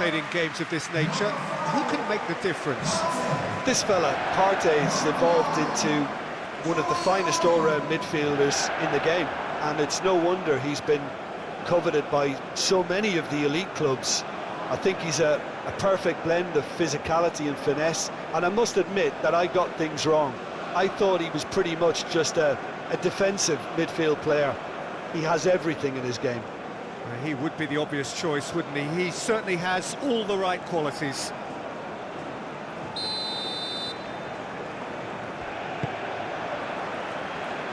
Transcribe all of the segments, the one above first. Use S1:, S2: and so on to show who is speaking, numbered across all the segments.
S1: commentating games of this nature. Who can make the difference?
S2: This fella, Partey's evolved into one of the finest all-round midfielders in the game, and it's no wonder he's been coveted by so many of the elite clubs. I think he's a perfect blend of physicality and finesse, and I must admit that I got things wrong. I thought he was pretty much just a defensive midfield player. He has everything in his game.
S1: He would be the obvious choice, wouldn't he? He certainly has all the right qualities.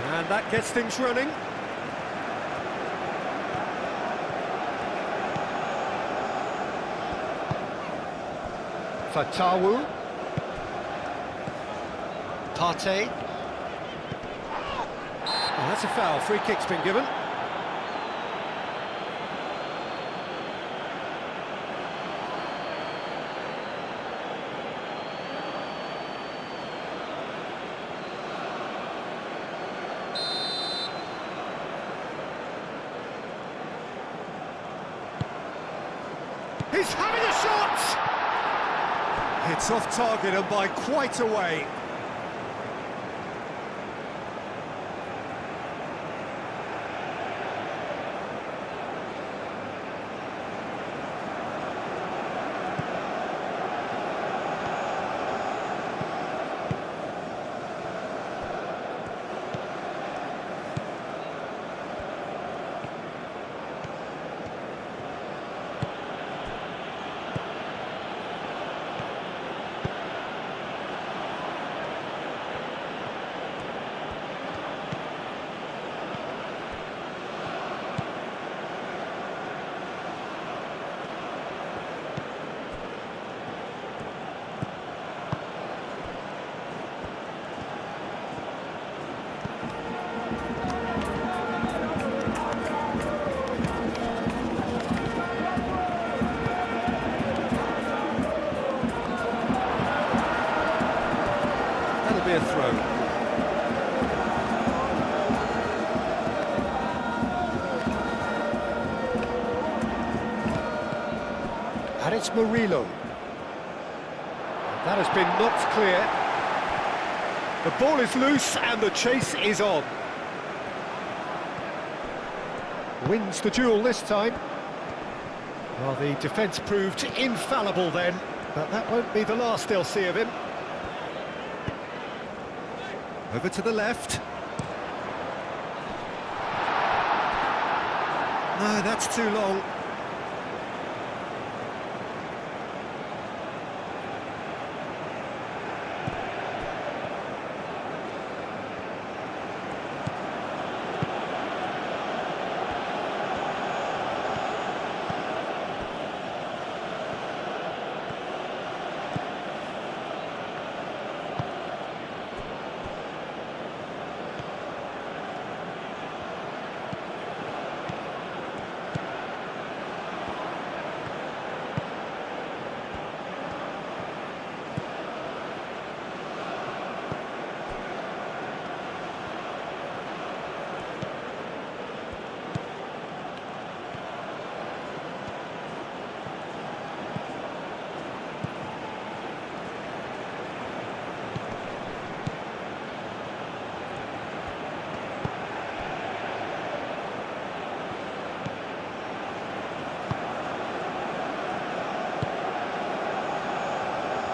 S1: And that gets things running. Fatawu. Partey. Oh, that's a foul. Free kick's been given. He's having a shot! It's off target and by quite a way. A throw. And it's Murillo. That has been knocked clear. The ball is loose and the chase is on. Wins the duel this time. Well, the defence proved infallible then, but that won't be the last they'll see of him. Over to the left. No, that's too long.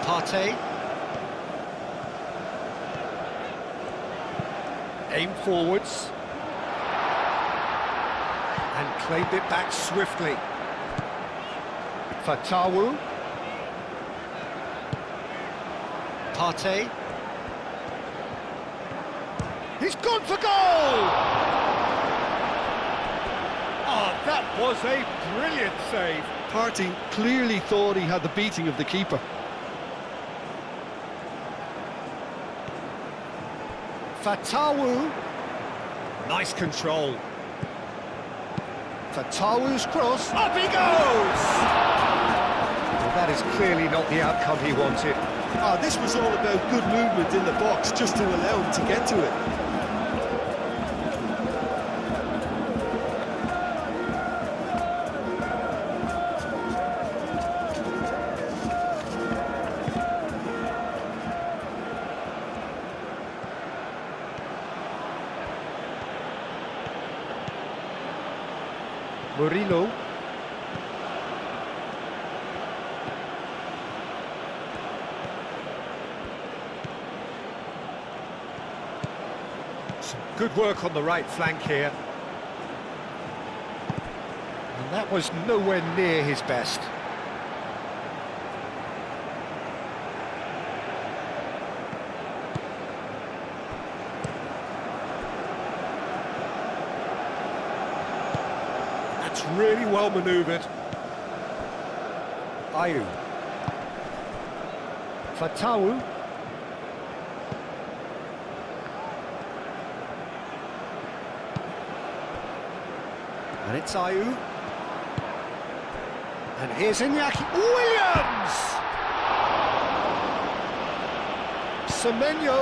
S1: Partey. Aim forwards. And claimed it back swiftly. Fatawu. Partey. He's gone for goal! Oh, that was a brilliant save.
S2: Partey clearly thought he had the beating of the keeper.
S1: Fatawu. Nice control. Fatawu's cross. Up he goes! Well, that is clearly not the outcome he wanted.
S2: This was all about good movement in the box, just to allow him to get to it.
S1: Murillo. Some good work on the right flank here. And that was nowhere near his best. That's really well manoeuvred. Ayew. Fatawu. And it's Ayew. And here's Iñaki Williams! Semenyo.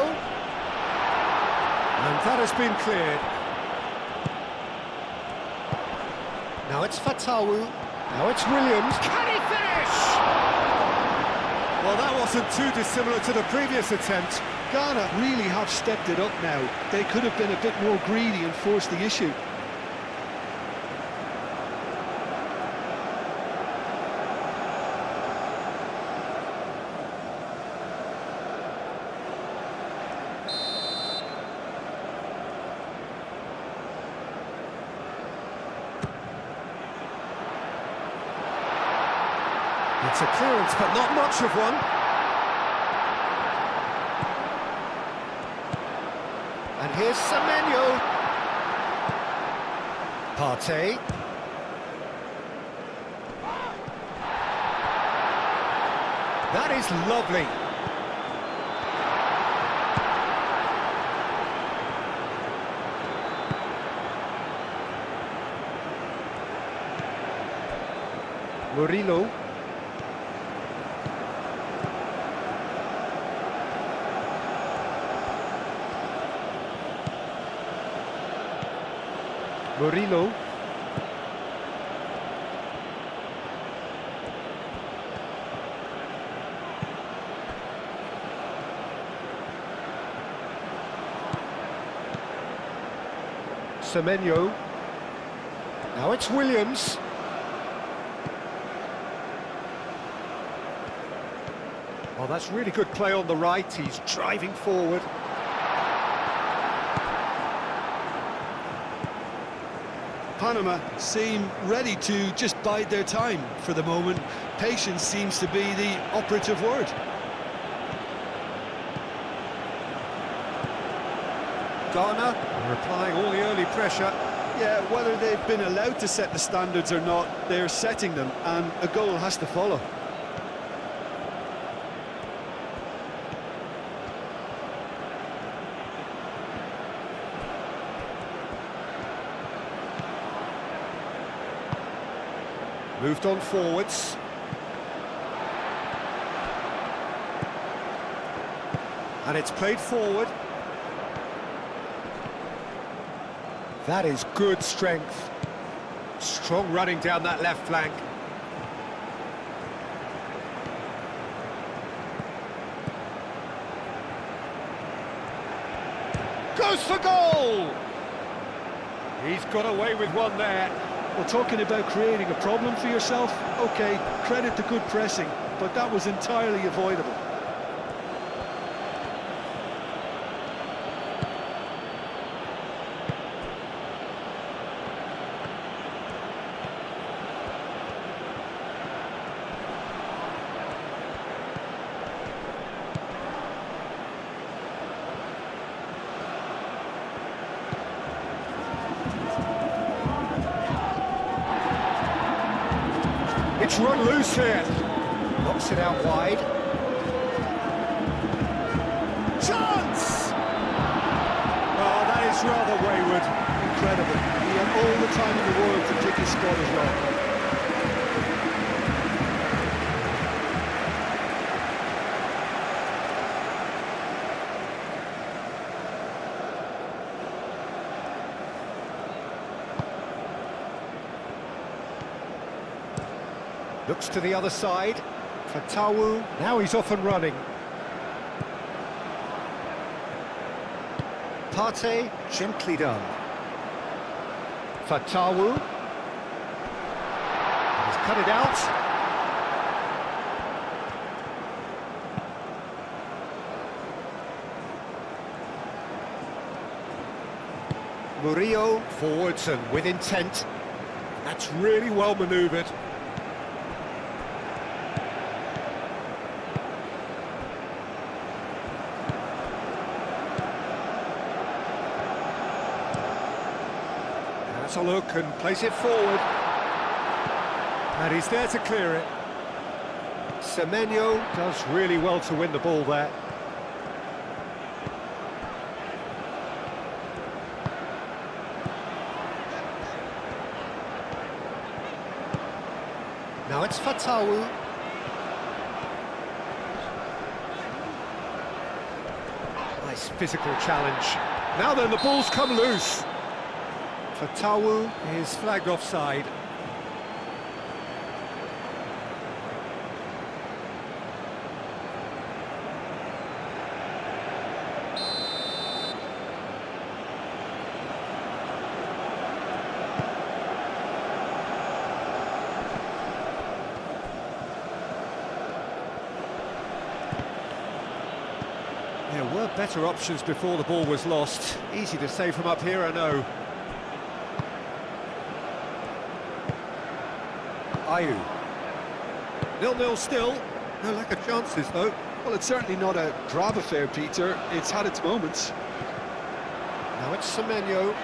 S1: And that has been cleared. Now it's Fatawu. Now it's Williams. Can he finish? Well, that wasn't too dissimilar to the previous attempt.
S2: Ghana really have stepped it up now. They could have been a bit more greedy and forced the issue.
S1: It's a clearance, but not much of one. And here's Semenyo. Partey. That is lovely. Murillo. Murillo. Semenyo. Now it's Williams. Well, that's really good play on the right. He's driving forward.
S2: Panama seem ready to just bide their time for the moment. Patience seems to be the operative word.
S1: Ghana are applying all the early pressure.
S2: Yeah, whether they've been allowed to set the standards or not, they're setting them, and a goal has to follow.
S1: Moved on forwards. And it's played forward. That is good strength. Strong running down that left flank. Goes for goal! He's got away with one there.
S2: Well, talking about creating a problem for yourself, OK, credit to good pressing, but that was entirely avoidable.
S1: It's run loose here. Knocks it out wide. Chance! Oh, that is rather wayward.
S2: Incredible. He had all the time in the world to pick his spot as well.
S1: Looks to the other side. Fatawu. Now he's off and running. Partey, gently done. Fatawu. cut it out. Murillo forwards and with intent. That's really well manoeuvred. Has a look and plays it forward. And he's there to clear it. Semenyo does really well to win the ball there. Now it's Fatawu. Nice physical challenge. Now then, the ball's come loose. Fatawu is flagged offside. There were better options before the ball was lost. Easy to say from up here, I know. Ayew. 0-0 still. No lack of chances, though.
S2: Well, it's certainly not a grab affair, Peter. It's had its moments.
S1: Now it's Semenyo.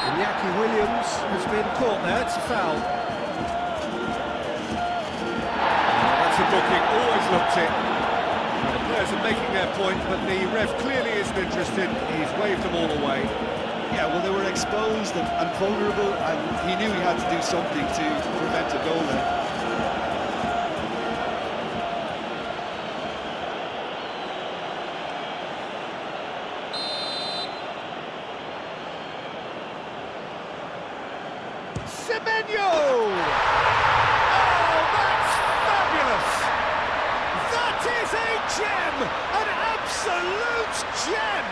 S1: Iñaki Williams has been caught there. It's a foul. That's a booking. Always looked it. The players are making their point, but the ref clearly isn't interested. He's waved them all away.
S2: Yeah, well, they were exposed and vulnerable, and he knew he had to do something to prevent a goal there.
S1: Semenyo! Oh, that's fabulous! That is a gem! An absolute gem!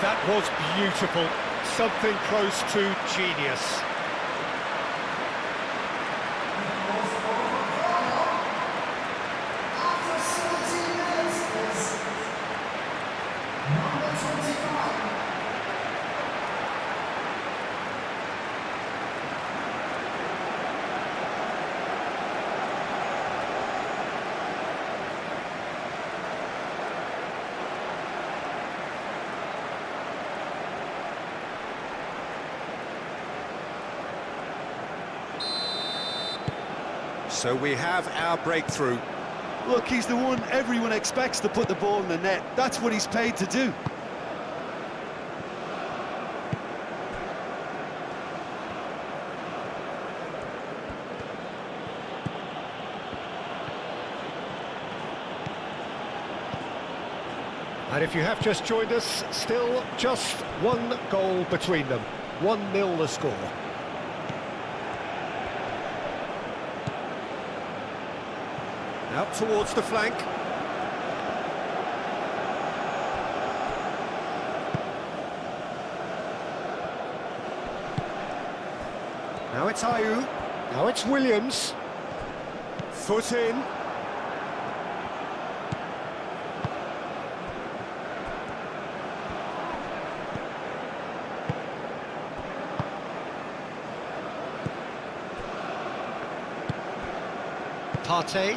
S1: That was beautiful. Something close to genius. So we have our breakthrough.
S2: Look, he's the one everyone expects to put the ball in the net. That's what he's paid to do.
S1: And if you have just joined us, still just one goal between them. 1-0 the score. Out towards the flank. Now it's Ayew. Now it's Williams. Foot in. Partey.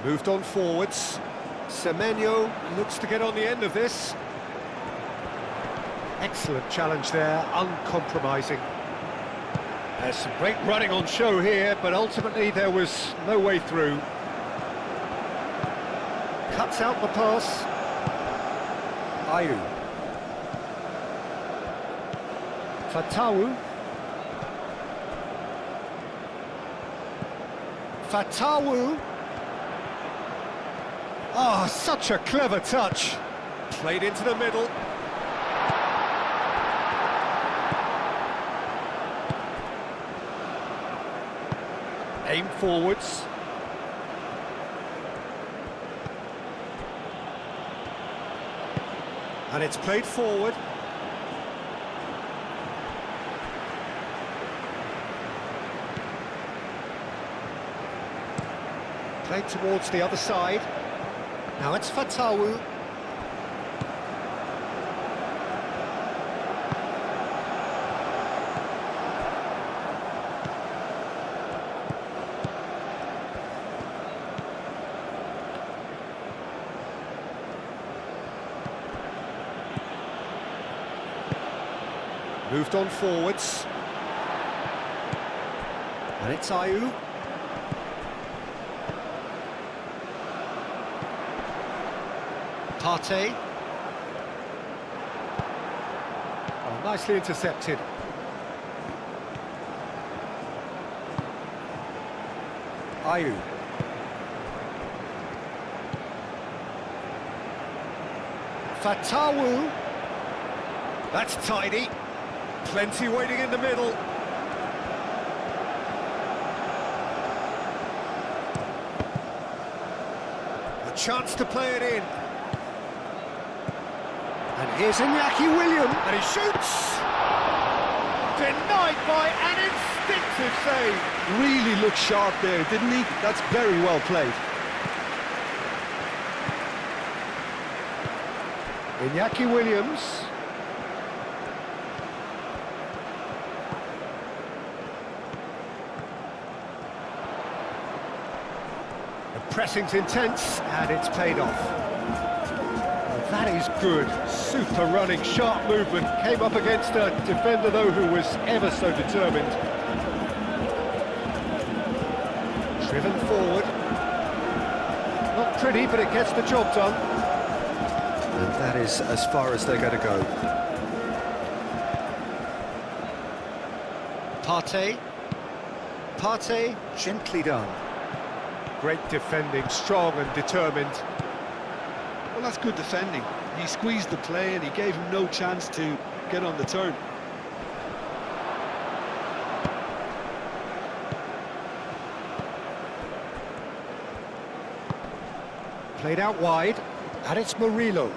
S1: Moved on forwards. Semenyo looks to get on the end of this. Excellent challenge there, uncompromising. There's some great running on show here, but ultimately there was no way through. Cuts out the pass. Ayew. Fatawu. Fatawu. Oh, such a clever touch. Played into the middle. Aim forwards. And it's played forward. Played towards the other side. Now it's Fatawu. Moved on forwards. And it's Ayew. Partey. Oh, nicely intercepted. Ayew. Fatawu. That's tidy. Plenty waiting in the middle. A chance to play it in. And here's Iñaki Williams, and he shoots! Denied by an instinctive save.
S2: Really looked sharp there, didn't he? That's very well played.
S1: Iñaki Williams. The pressing's intense, and it's paid off. That is good, super running, sharp movement. Came up against a defender, though, who was ever so determined. Driven forward. Not pretty, but it gets the job done. And that is as far as they're going to go. Partey. Partey, gently done. Great defending, strong and determined.
S2: Well, that's good defending. He squeezed the play and he gave him no chance to get on the turn.
S1: Played out wide, and it's Murillo.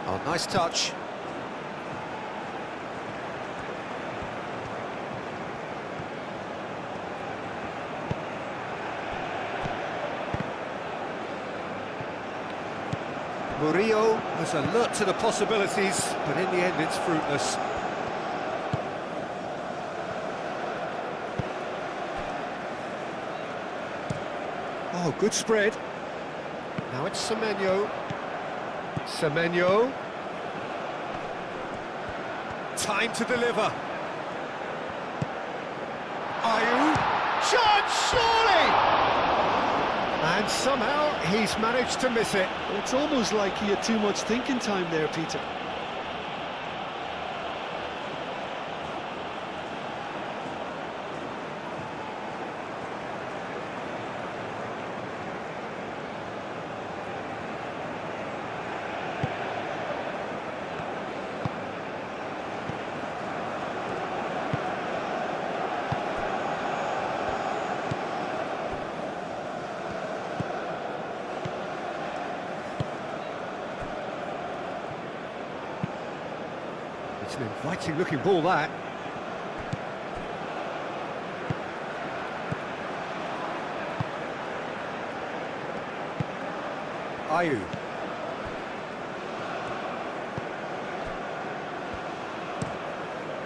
S1: Oh, nice touch. Murillo was alert to the possibilities, but in the end it's fruitless. Oh, good spread. Now it's Semenyo. Semenyo. Time to deliver. Ayew. Chance, surely! And somehow he's managed to miss it.
S2: It's almost like he had too much thinking time there, Peter.
S1: It's an inviting looking ball, that. Ayew.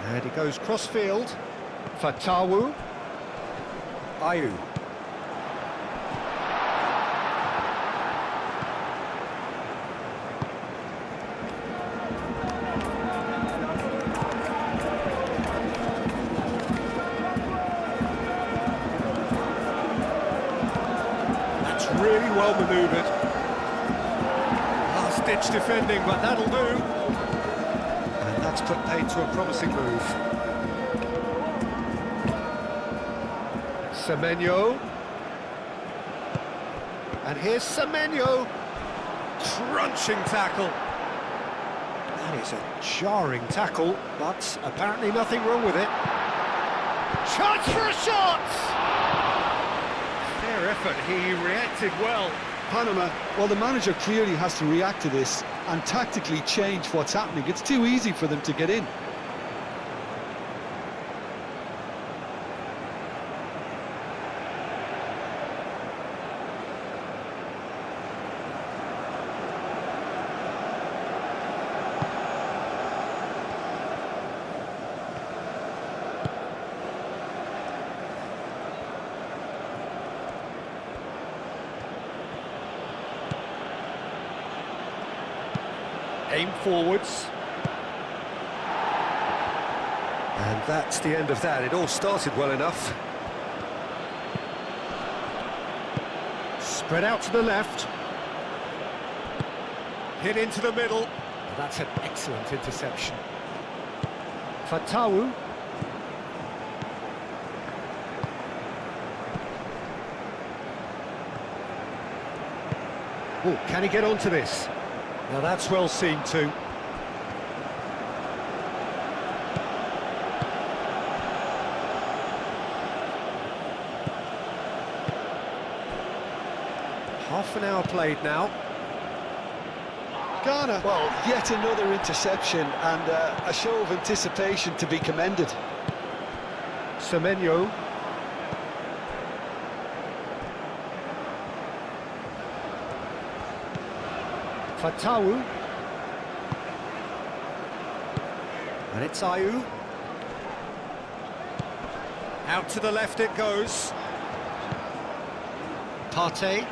S1: And he goes cross-field. Fatawu. Ayew. Really well manoeuvred. Last-ditch defending, but that'll do. And that's put paid to a promising move. Semenyo. And here's Semenyo. Crunching tackle. That is a jarring tackle, but apparently nothing wrong with it. Chance for a shot! Fair effort, he reacted well.
S2: Panama, well, the manager clearly has to react to this and tactically change what's happening. It's too easy for them to get in.
S1: Aim forwards. And that's the end of that. It all started well enough. Spread out to the left. Hit into the middle. That's an excellent interception. Fatawu. Oh, can he get onto this? Now that's well seen too. Half an hour played now.
S2: Ghana, well, yet another interception and a show of anticipation to be commended.
S1: Semenyo. Fatawu. And it's Ayew. Out to the left it goes. Partey.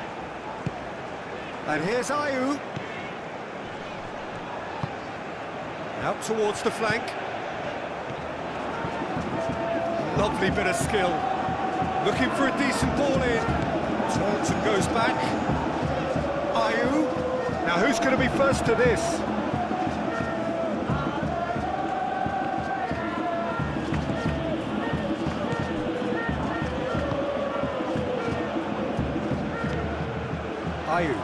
S1: And here's Ayew. Out towards the flank. Lovely bit of skill. Looking for a decent ball in. Turns and goes back. Ayew. Now who's going to be first to this? Ayew.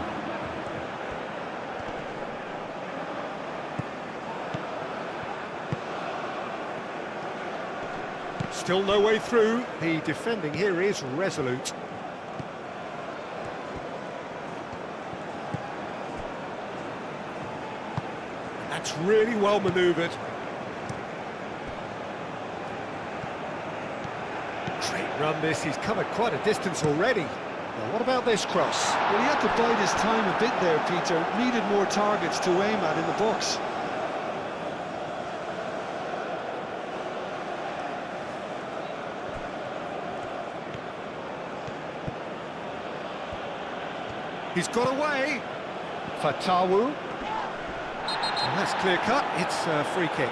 S1: Still no way through. The defending here is resolute. That's really well manoeuvred. Great run this, he's covered quite a distance already. Now what about this cross?
S2: Well, he had to bide his time a bit there, Peter. Needed more targets to aim at in the box.
S1: He's got away. Fatawu. And that's clear cut, it's a free kick.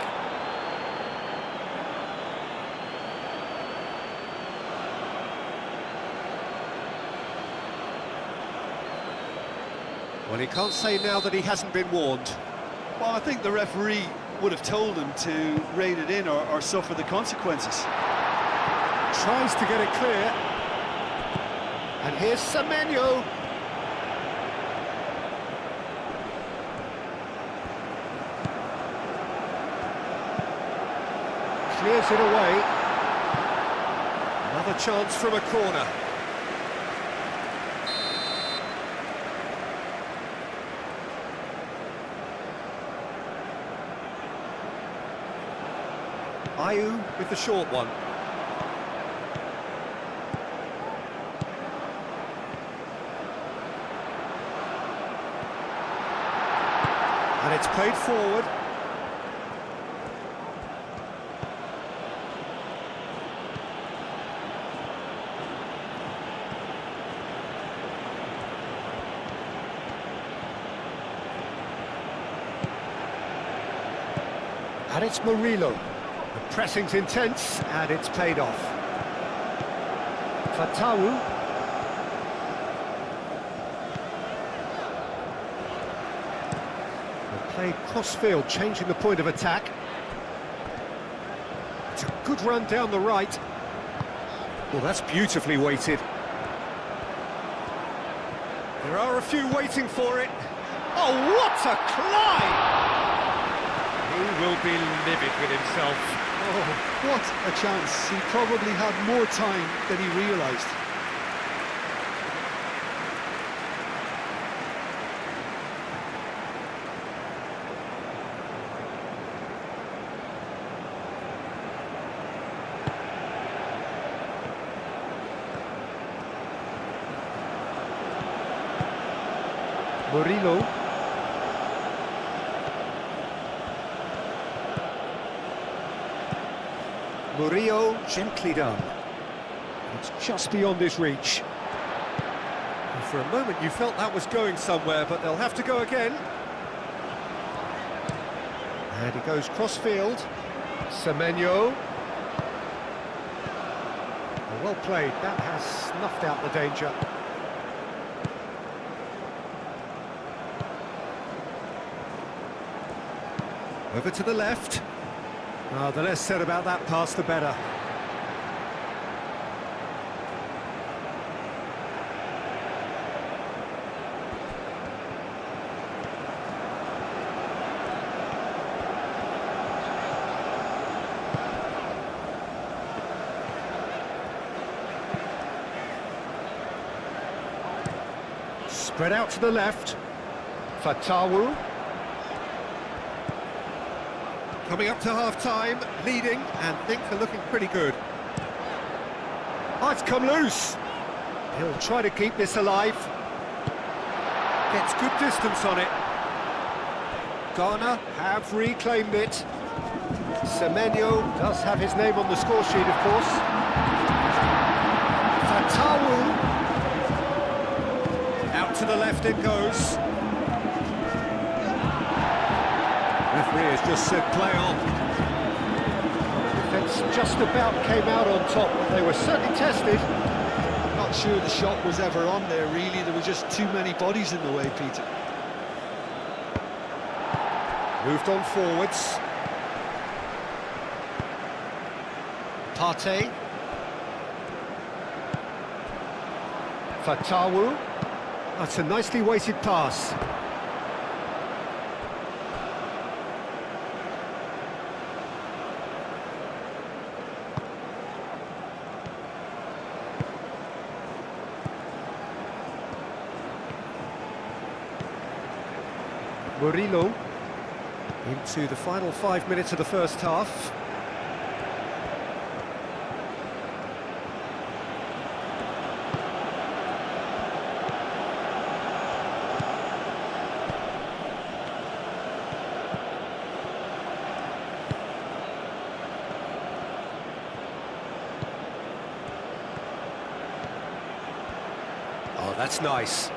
S1: Well, he can't say now that he hasn't been warned.
S2: Well, I think the referee would have told him to rein it in or suffer the consequences.
S1: Tries to get it clear. And here's Semenyo. Clears it away. Another chance from a corner. Ayew with the short one. And it's played forward. And it's Murillo. The pressing's intense, and it's paid off. Fatawu. They played cross-field, changing the point of attack. It's a good run down the right. Well, that's beautifully weighted. There are a few waiting for it. Oh, what a climb! He will be livid with himself.
S2: Oh, what a chance. He probably had more time than he realised.
S1: Murillo. Murillo, gently done. It's just beyond his reach. And for a moment you felt that was going somewhere, but they'll have to go again. And he goes cross-field. Semenyo. Well played, that has snuffed out the danger. Over to the left. The less said about that pass, the better. Spread out to the left. Fatawu. Coming up to half-time, leading, and things are looking pretty good. Oh, it's come loose. He'll try to keep this alive. Gets good distance on it. Ghana have reclaimed it. Semenyo does have his name on the score sheet, of course. Fatawu. Out to the left it goes. Referee has just said play on. The defence just about came out on top, but they were certainly tested.
S2: I'm not sure the shot was ever on there, really. There were just too many bodies in the way, Peter.
S1: Moved on forwards. Partey. Fatawu. That's a nicely weighted pass. Murillo into the final 5 minutes of the first half. Oh, that's nice.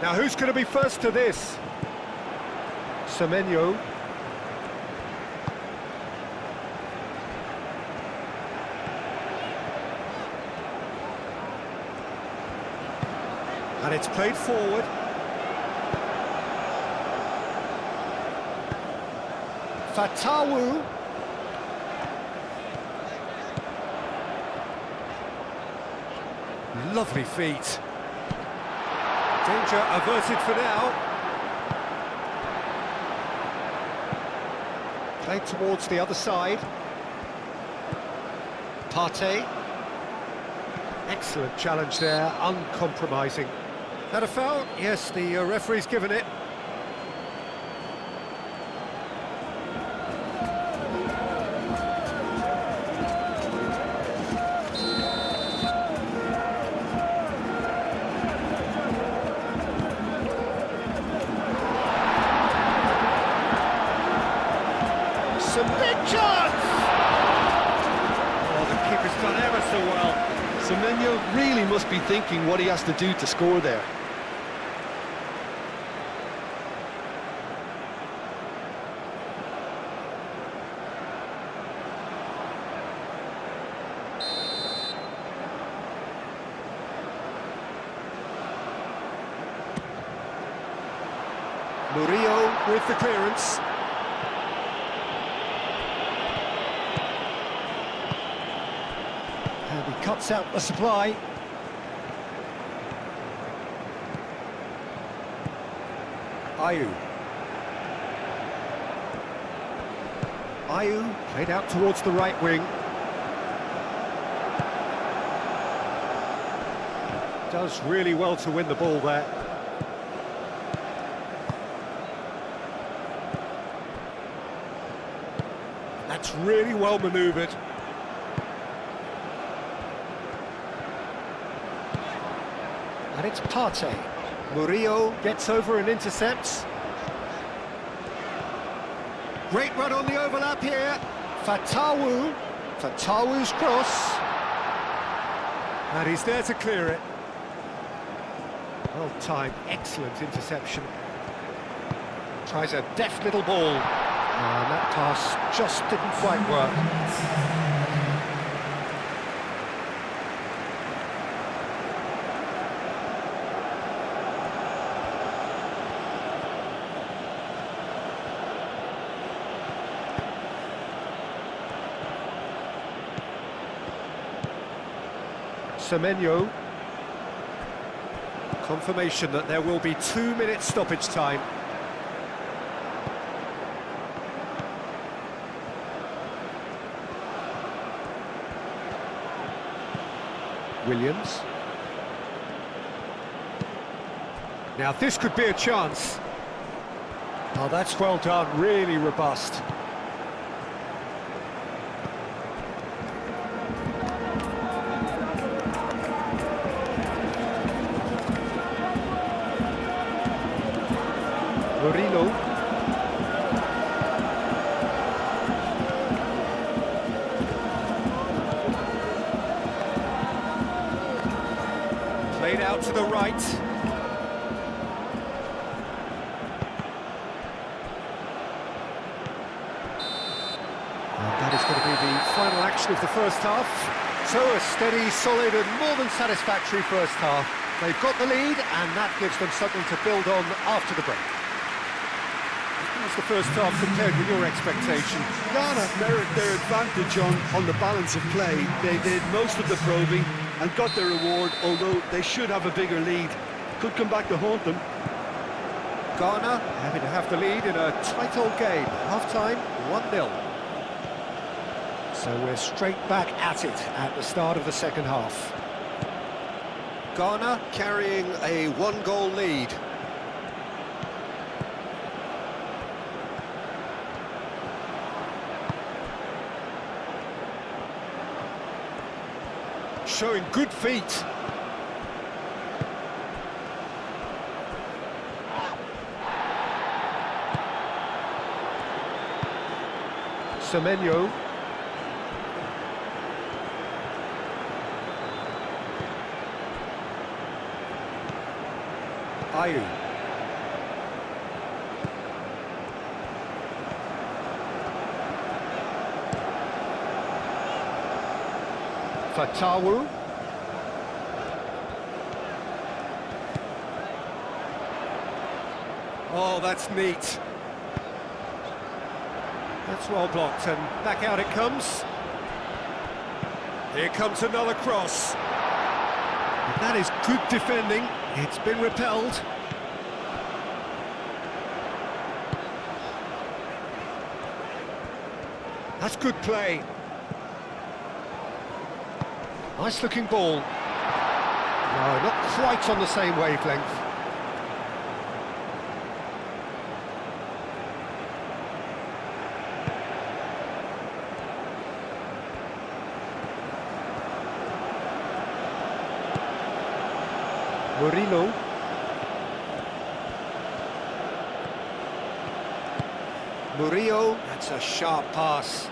S1: Now, who's going to be first to this? Semenyo. And it's played forward. Fatawu. Lovely feet. Danger averted for now. Played towards the other side. Partey. Excellent challenge there, uncompromising. That a foul? Yes, the referee's given it. Some big chance! Oh, the keeper's done ever so well.
S2: Semenyo really must be thinking what he has to do to score there.
S1: Murillo with the clearance. And he cuts out the supply. Ayew. Ayew played out towards the right wing. does really well to win the ball there. That's really well manoeuvred. And it's Partey. Murillo gets over and intercepts. Great run on the overlap here. Fatawu's cross. And he's there to clear it. Well timed, excellent interception. Tries a deft little ball. And that pass just didn't quite work. Semenyo. Confirmation that there will be 2 minutes stoppage time. Williams. Now this could be a chance. Oh, that's well done, really robust. Murillo. Played out to the right. And that is going to be the final action of the first half. So a steady, solid and more than satisfactory first half. They've got the lead and that gives them something to build on after the break. How's the first half compared with your expectation?
S2: Ghana merit their advantage on the balance of play. They did most of the probing and got their reward, although they should have a bigger lead. Could come back to haunt them.
S1: Ghana happy to have the lead in a tight old game. Half-time, 1-0. So we're straight back at it at the start of the second half. Ghana carrying a 1-goal lead. Showing good feet. Semenyo. Ayu. Fatawu. Oh, that's neat. That's well blocked, and back out it comes. Here comes another cross. And that is good defending. It's been repelled. That's good play. Nice looking ball. No, not quite on the same wavelength. Murillo. Murillo, that's a sharp pass.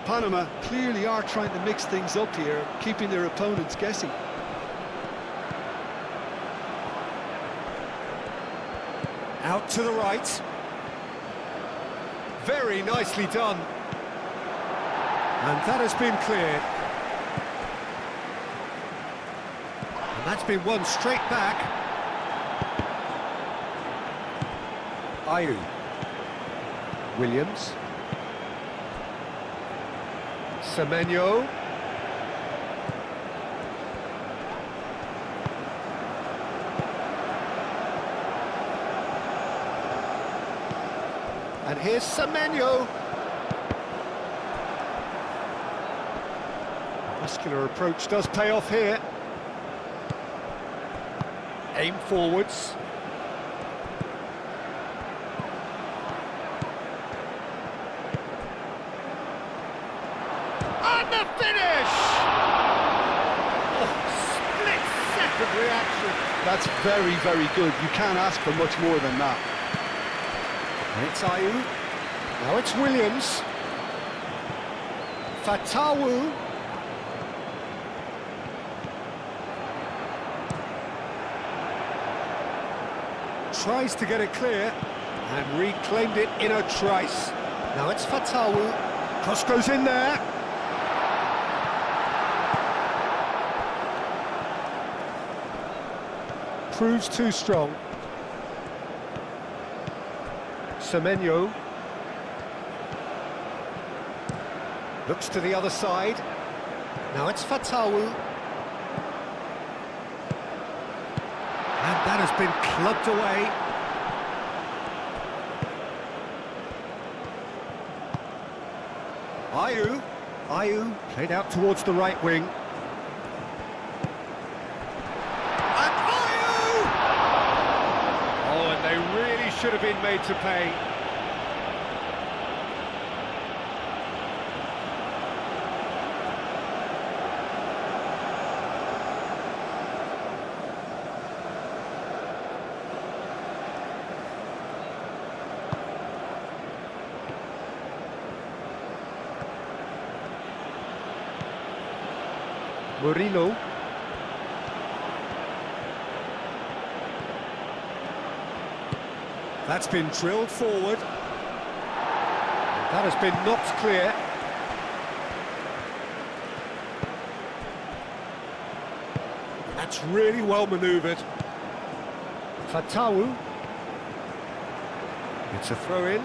S2: Panama clearly are trying to mix things up here, keeping their opponents guessing.
S1: Out to the right. Very nicely done. And that has been cleared. And that's been won straight back. Ayu. Williams. Semenyo. And here's Semenyo. Muscular approach does pay off here. Aim forwards. And the finish! Oh, split-second reaction.
S3: That's very, very good. You can't ask for much more than that.
S1: And it's Ayew. Now it's Williams. Fatawu. Tries to get it clear and reclaimed it in a trice. Now it's Fatawu. Cross goes in there. Proves too strong. Semenyo. Looks to the other side. Now it's Fatawu. And that has been clubbed away. Ayew played out towards the right wing. And Ayew! Oh, and they really should have been made to pay. Murillo. That's been drilled forward. That has been knocked clear. That's really well manoeuvred. Fatawu. It's a throw-in.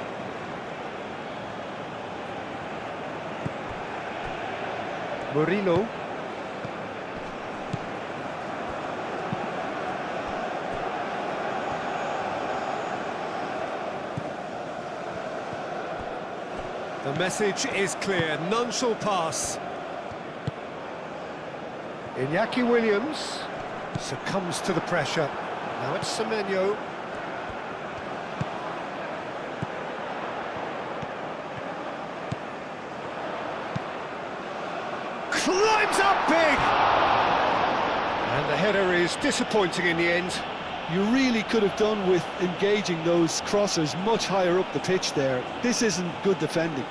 S1: Murillo. The message is clear, none shall pass. Iñaki Williams succumbs to the pressure. Now it's Semenyo. Climbs up big! And the header is disappointing in the end.
S3: You really could have done with engaging those crossers much higher up the pitch there. This isn't good defending.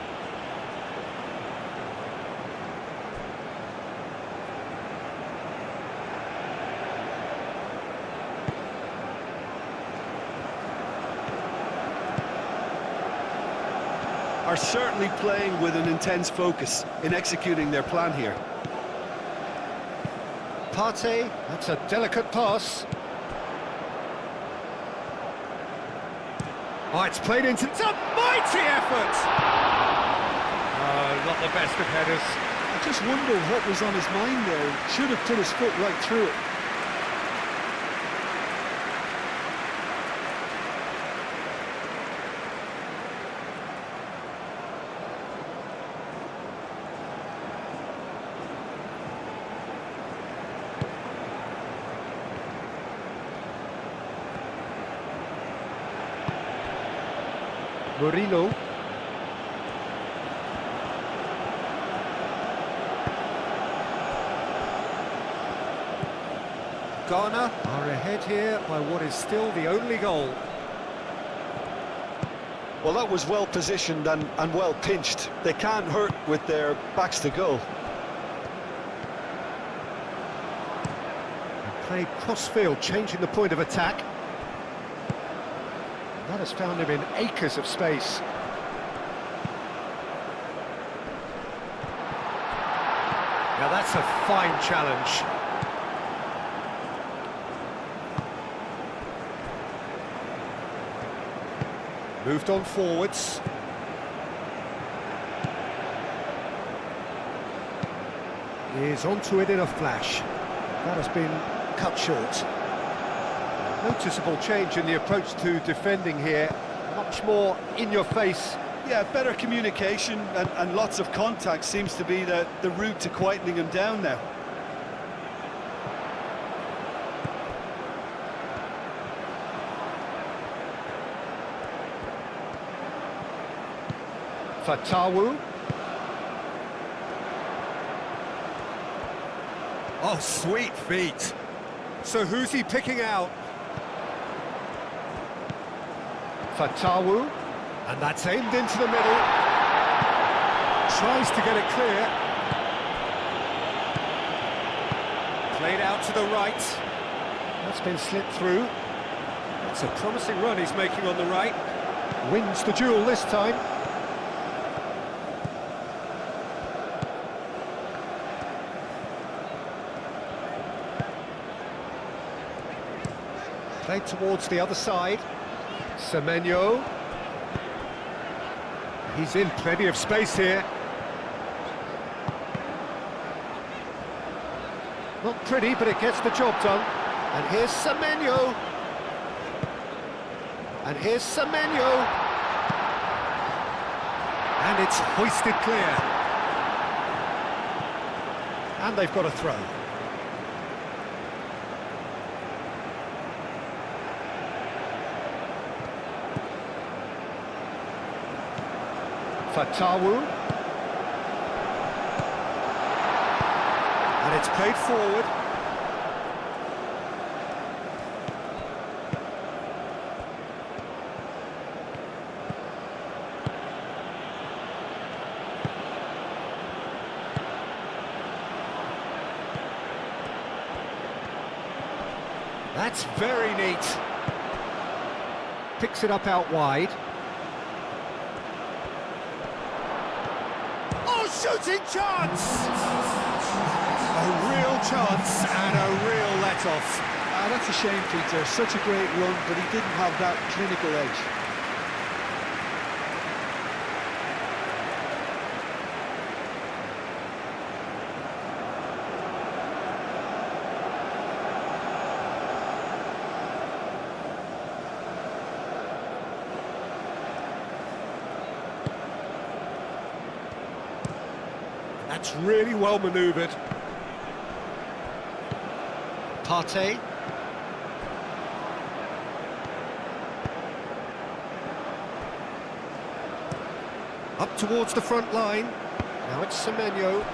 S3: Are certainly playing with an intense focus in executing their plan here.
S1: Partey, that's a delicate pass. Oh, it's played into... It's a mighty effort! Oh, not the best of headers.
S3: I just wonder what was on his mind there. Should have put his foot right through it.
S1: Murillo. Ghana are ahead here by what is still the only goal.
S2: Well, that was well positioned and well pinched. They can't hurt with their backs to goal.
S1: Played cross-field, changing the point of attack. That has found him in acres of space. Now that's a fine challenge. Moved on forwards. Is onto it in a flash. That has been cut short. Noticeable change in the approach to defending here. Much more in your face.
S3: Yeah, better communication and lots of contact seems to be the route to quietening him down now.
S1: Fatawu. Oh, sweet feet. So who's he picking out? Fatawu. And that's aimed into the middle. Tries to get it clear. Played out to the right. That's been slipped through. It's a promising run he's making on the right. Wins the duel this time. Played towards the other side. Semenyo. He's in plenty of space here. Not pretty, but it gets the job done. And here's Semenyo. And here's Semenyo. And it's hoisted clear. And they've got a throw. Fatawu. And it's played forward. That's very neat. Picks it up out wide. Shooting chance! A real chance and a real let-off.
S3: That's a shame, Peter. Such a great run, but he didn't have that clinical edge.
S1: That's really well manoeuvred. Partey. Up towards the front line. Now it's Semenyo.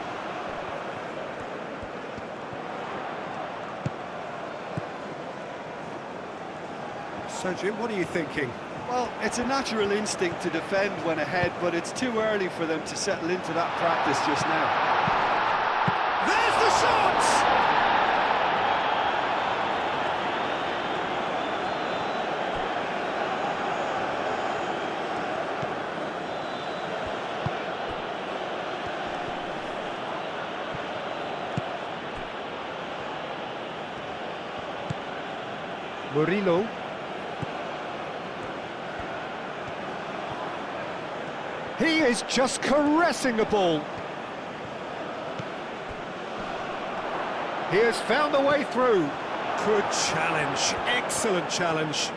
S1: So, Jim, what are you thinking?
S3: Well, it's a natural instinct to defend when ahead, but it's too early for them to settle into that practice just now.
S1: There's the shot! Murillo. He is just caressing the ball. He has found a way through. Good challenge, excellent challenge.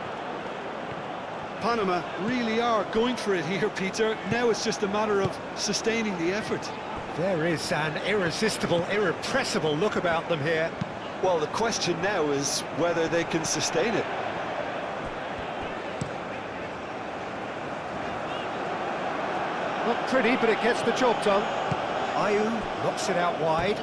S3: Panama really are going for it here, Peter. Now it's just a matter of sustaining the effort.
S1: There is an irresistible, irrepressible look about them here.
S2: Well, the question now is whether they can sustain it.
S1: Not pretty, but it gets the job done. Ayew knocks it out wide.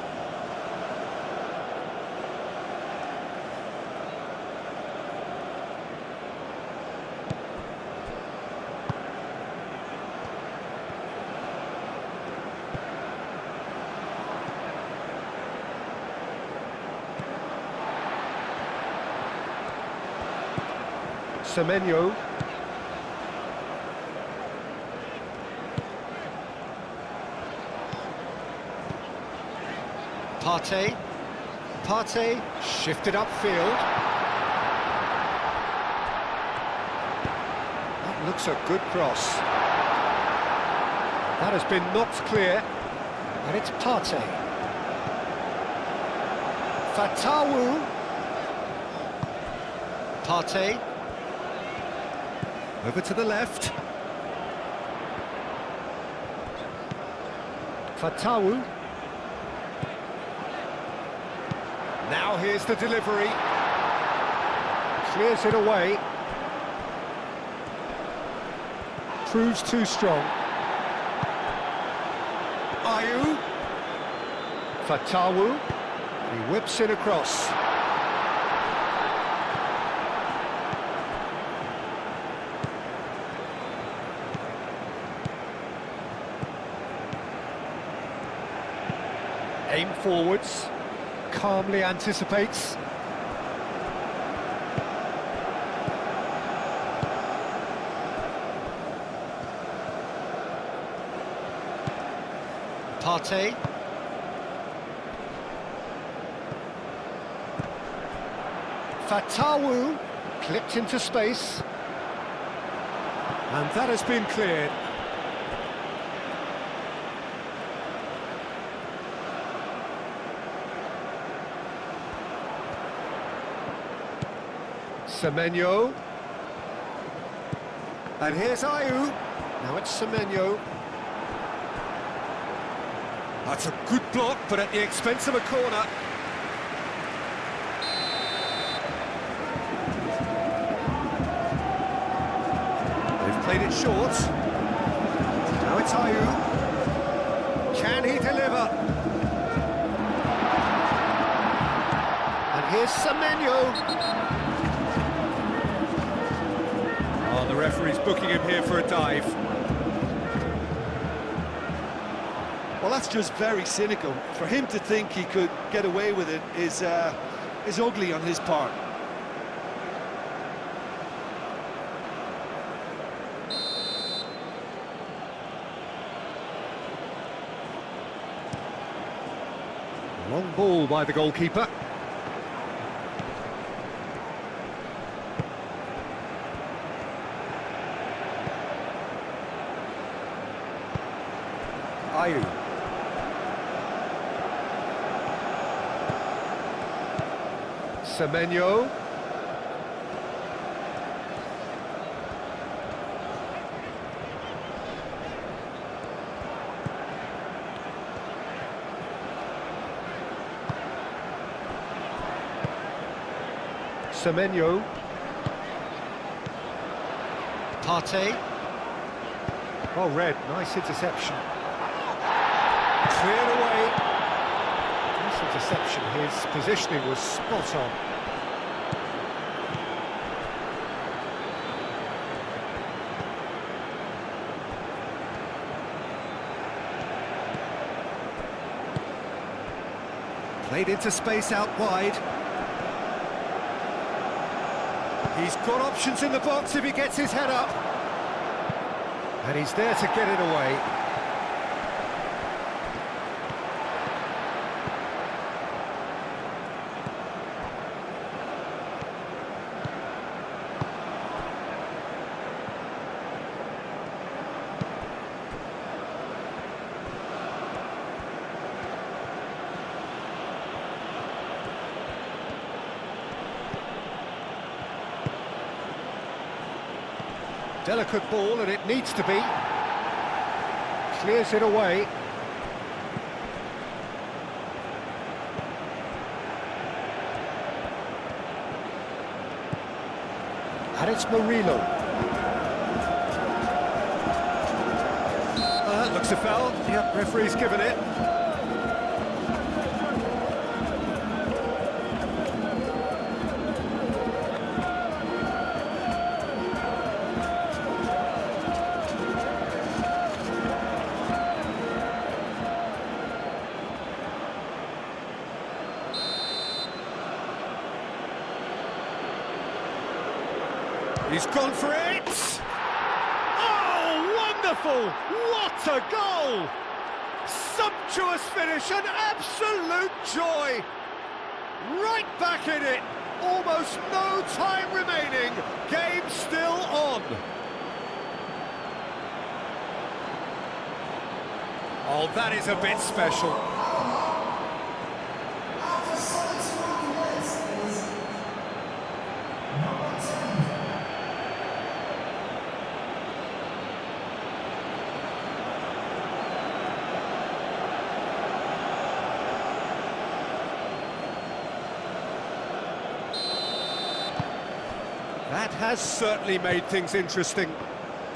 S1: Semenyo. Partey. Partey shifted upfield. That looks a good cross. That has been knocked clear. And it's Partey. Fatawu. Partey. Over to the left. Fatawu. Now here's the delivery. Clears it away. Proves too strong. Ayew. Fatawu. He whips it across. Aim forwards. Calmly anticipates. Partey. Fatawu clipped into space. And that has been cleared. Semenyo. And here's Ayew. Now it's Semenyo. That's a good block, but at the expense of a corner. They've played it short. Now it's Ayew. Can he deliver? And here's Semenyo. Oh, the referee's booking him here for a dive.
S2: Well, that's just very cynical. For him to think he could get away with it is ugly on his part.
S1: Long ball by the goalkeeper. Ayew. Semenyo. Semenyo. Partey. Oh, Red, nice interception. Cleared away. Nice interception, his positioning was spot on. Played into space out wide. He's got options in the box if he gets his head up. And he's there to get it away. Delicate ball, and it needs to be. Clears it away. And it's Murillo. That looks a foul. Yep, referee's given it. He's gone for it! Oh, wonderful! What a goal! Sumptuous finish, an absolute joy! Right back in it! Almost no time remaining, game still on! Oh, that is a bit special. That has certainly made things interesting.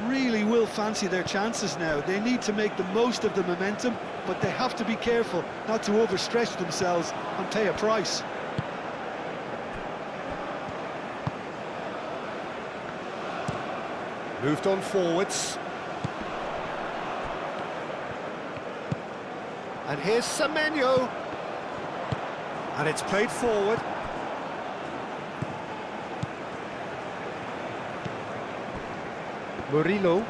S3: really will fancy their chances now. They need to make the most of the momentum, but they have to be careful not to overstretch themselves and pay a price.
S1: Moved on forwards. And here's Semenyo. And it's played forward. Murillo.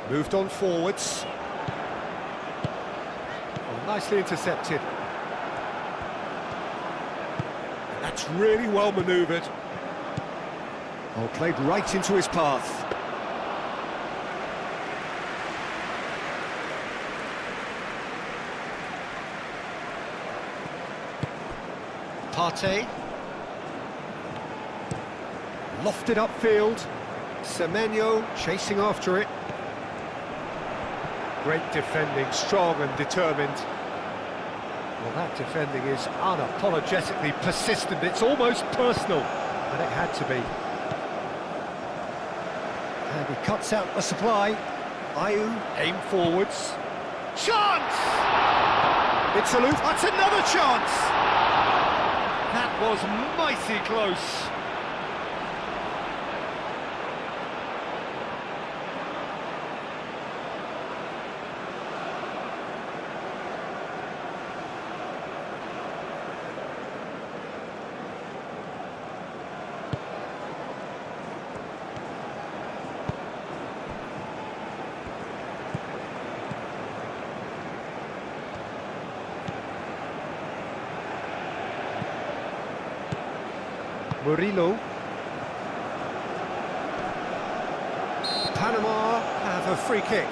S1: Moved on forwards. Oh, nicely intercepted. And that's really well manoeuvred. Oh, played right into his path. Partey. Lofted upfield. Semenyo chasing after it. Great defending, strong and determined. Well, that defending is unapologetically persistent. It's almost personal, and it had to be. And he cuts out the supply. Ayew, aim forwards. Chance! It's aloof. That's another chance! That was mighty close. Murillo. Panama have a free kick.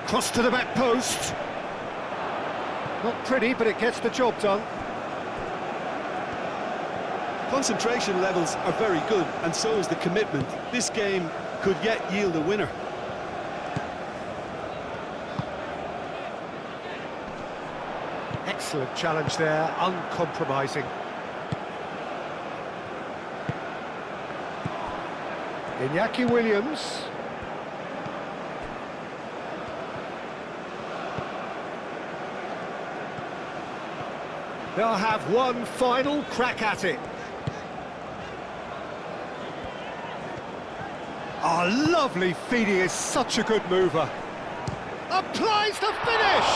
S1: Cross to the back post. Not pretty, but it gets the job done.
S3: Concentration levels are very good, and so is the commitment. This game could yet yield a winner.
S1: Excellent challenge there, uncompromising. Iñaki Williams. They'll have one final crack at it. Oh, lovely feed, he is such a good mover. Applies the finish!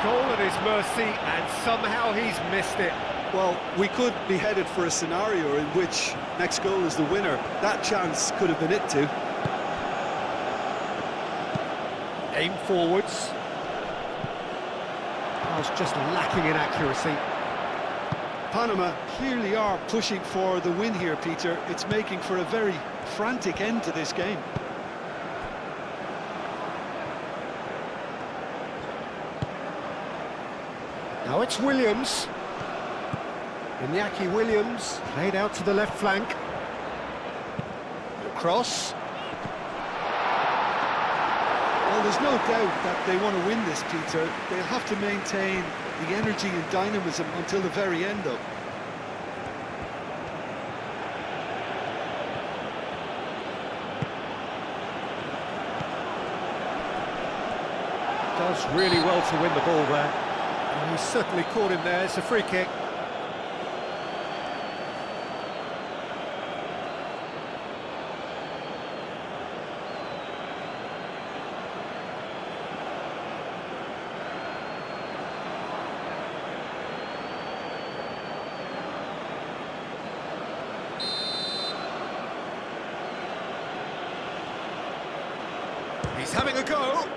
S1: Goal at his mercy, and somehow he's missed it.
S3: Well, we could be headed for a scenario in which next goal is the winner. That chance could have been it too.
S1: Aim forwards. Was just lacking in accuracy.
S3: Panama clearly are pushing for the win here, Peter. It's making for a very frantic end to this game.
S1: Now it's Williams. Iñaki Williams played out to the left flank. Cross.
S3: Well, there's no doubt that they want to win this, Peter. They'll have to maintain the energy and dynamism until the very end, though.
S1: Does really well to win the ball there. And he's certainly caught him there. It's a free kick. He's having a go.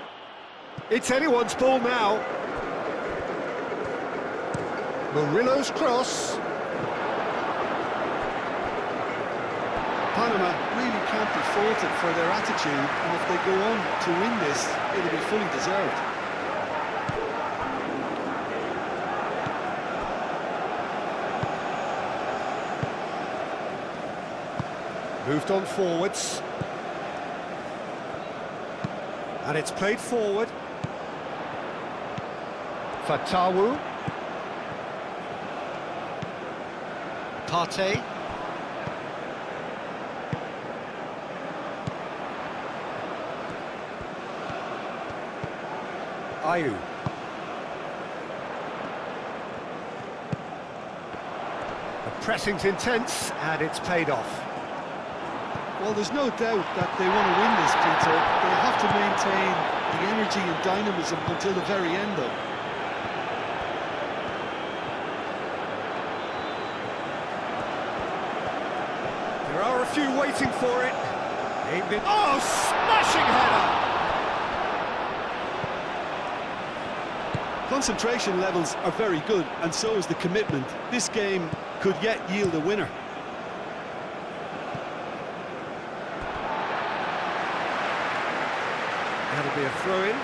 S1: It's anyone's ball now. Murillo's cross.
S3: Panama really can't be faulted for their attitude, and if they go on to win this, it'll be fully deserved.
S1: Moved on forwards. And it's played forward. Fatawu. Partey. Ayu. The pressing's intense, and it's paid off.
S3: Well, there's no doubt that they want to win this, Peter. They have to maintain the energy and dynamism until the very end, though.
S1: There are a few waiting for it. Aimed in. Oh, smashing header!
S3: Concentration levels are very good, and so is the commitment. This game could yet yield a winner.
S1: That'll be a throw-in.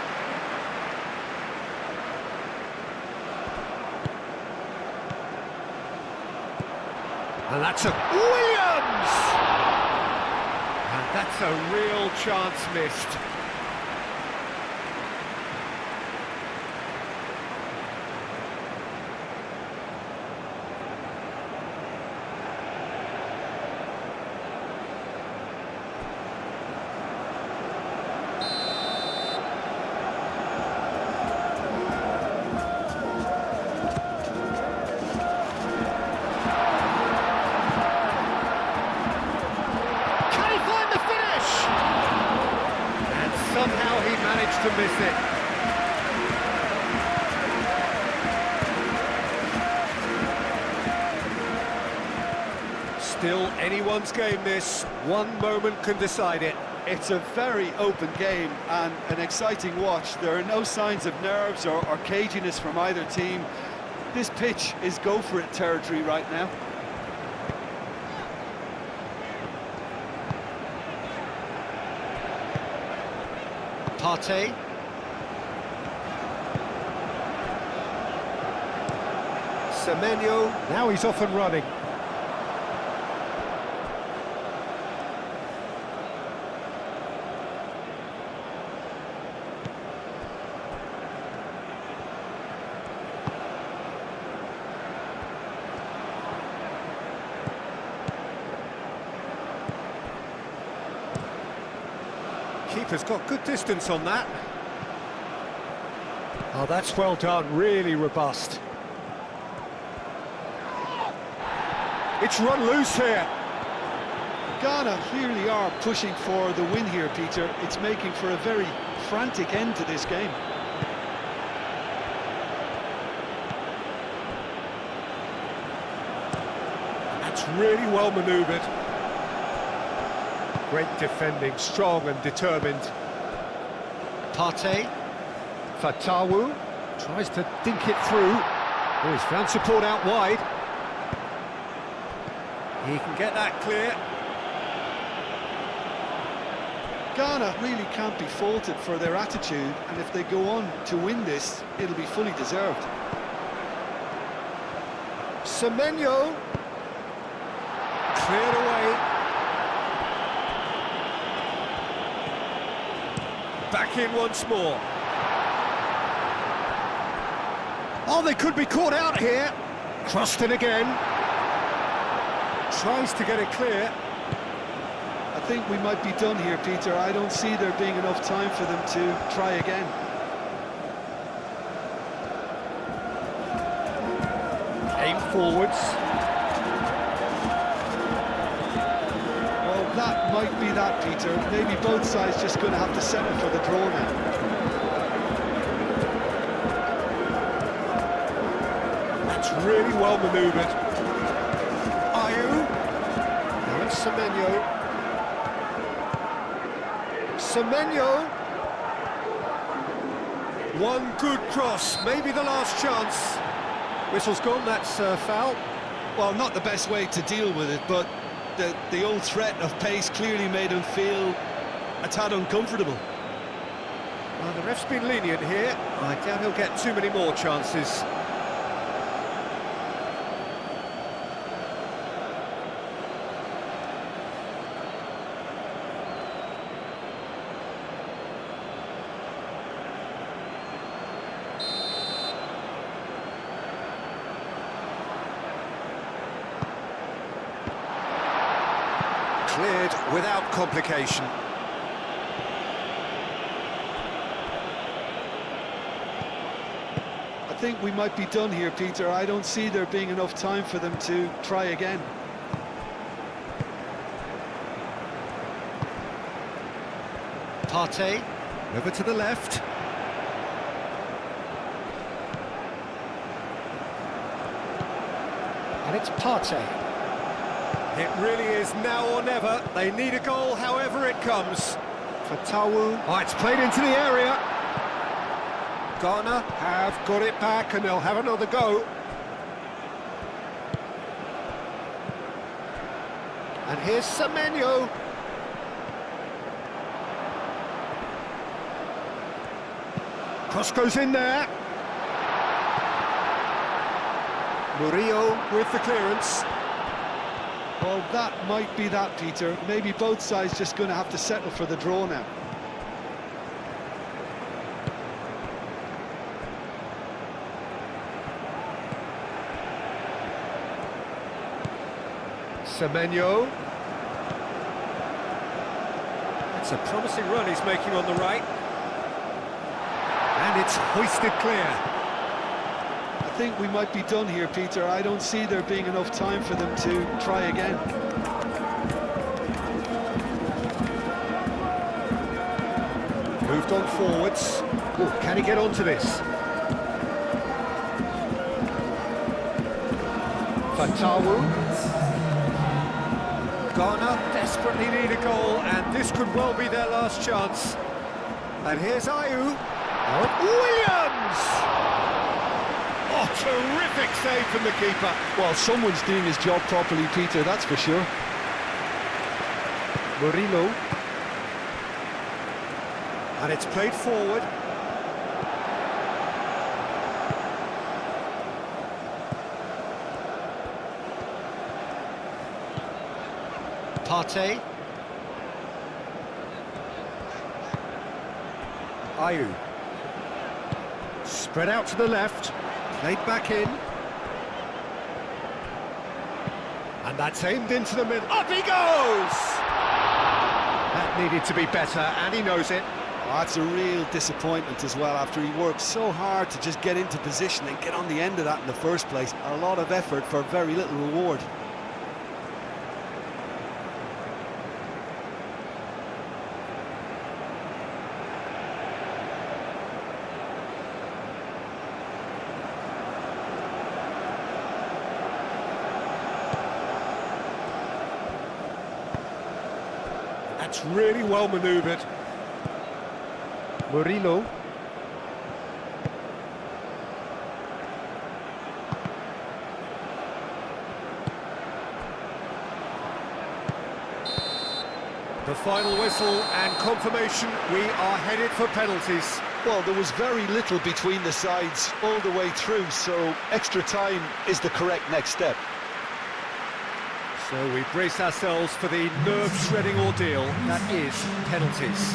S1: And that's a Williams! And that's a real chance missed. Somehow he managed to miss it. Still anyone's game this. One moment can decide it.
S3: It's a very open game and an exciting watch. There are no signs of nerves or caginess from either team. This pitch is go-for-it territory right now.
S1: Partey. Semenyo. Now he's off and running. Keeper's got good distance on that. Oh, that's well done, really robust. It's run loose here.
S3: Ghana clearly are pushing for the win here, Peter. It's making for a very frantic end to this game.
S1: That's really well manoeuvred. Great defending, strong and determined. Partey. Fatawu tries to dink it through. Oh, he's found support out wide. He can get that clear.
S3: Ghana really can't be faulted for their attitude, and if they go on to win this, it'll be fully deserved.
S1: Semenyo. Cleared away. Back in once more. Oh, they could be caught out here. Crossed in again. Tries to get it clear.
S3: I think we might be done here, Peter. I don't see there being enough time for them to try again.
S1: Aim forwards.
S3: Well, that might be that, Peter. Maybe both sides just going to have to settle for the draw now.
S1: That's really well manoeuvred. Ayu. Now it's Semenyo. Semenyo. One good cross, maybe the last chance. Whistle's gone, that's foul.
S2: Well, not the best way to deal with it, but the old threat of pace clearly made him feel a tad uncomfortable.
S1: Well, the ref's been lenient here. I doubt he'll get too many more chances. Cleared without complication.
S3: I think we might be done here, Peter. I don't see there being enough time for them to try again.
S1: Partey, over to the left. And it's Partey. It really is now or never. They need a goal, however it comes. For Tawu. Oh, it's played into the area. Ghana have got it back, and they'll have another go. And here's Semenyo. Cross goes in there. Murillo with the clearance.
S3: Well, that might be that, Peter. Maybe both sides just going to have to settle for the draw now.
S1: Semenyo. It's a promising run he's making on the right. And it's hoisted clear.
S3: I think we might be done here, Peter. I don't see there being enough time for them to try again.
S1: Moved on forwards. Oh, can he get onto this? Fatawu. Ghana desperately need a goal, and this could well be their last chance. And here's Ayew. Williams! Oh, terrific save from the keeper.
S3: Well, someone's doing his job properly, Peter, that's for sure.
S1: Murillo. And it's played forward. Partey. Ayew. Spread out to the left. Played back in. And that's aimed into the middle. Up he goes! That needed to be better, and he knows it.
S3: Oh, that's a real disappointment as well, after he worked so hard to just get into position and get on the end of that in the first place. A lot of effort for very little reward.
S1: That's really well manoeuvred. Murillo. The final whistle and confirmation, we are headed for penalties.
S2: Well, there was very little between the sides all the way through, so extra time is the correct next step.
S1: So we brace ourselves for the nerve-shredding ordeal that is penalties.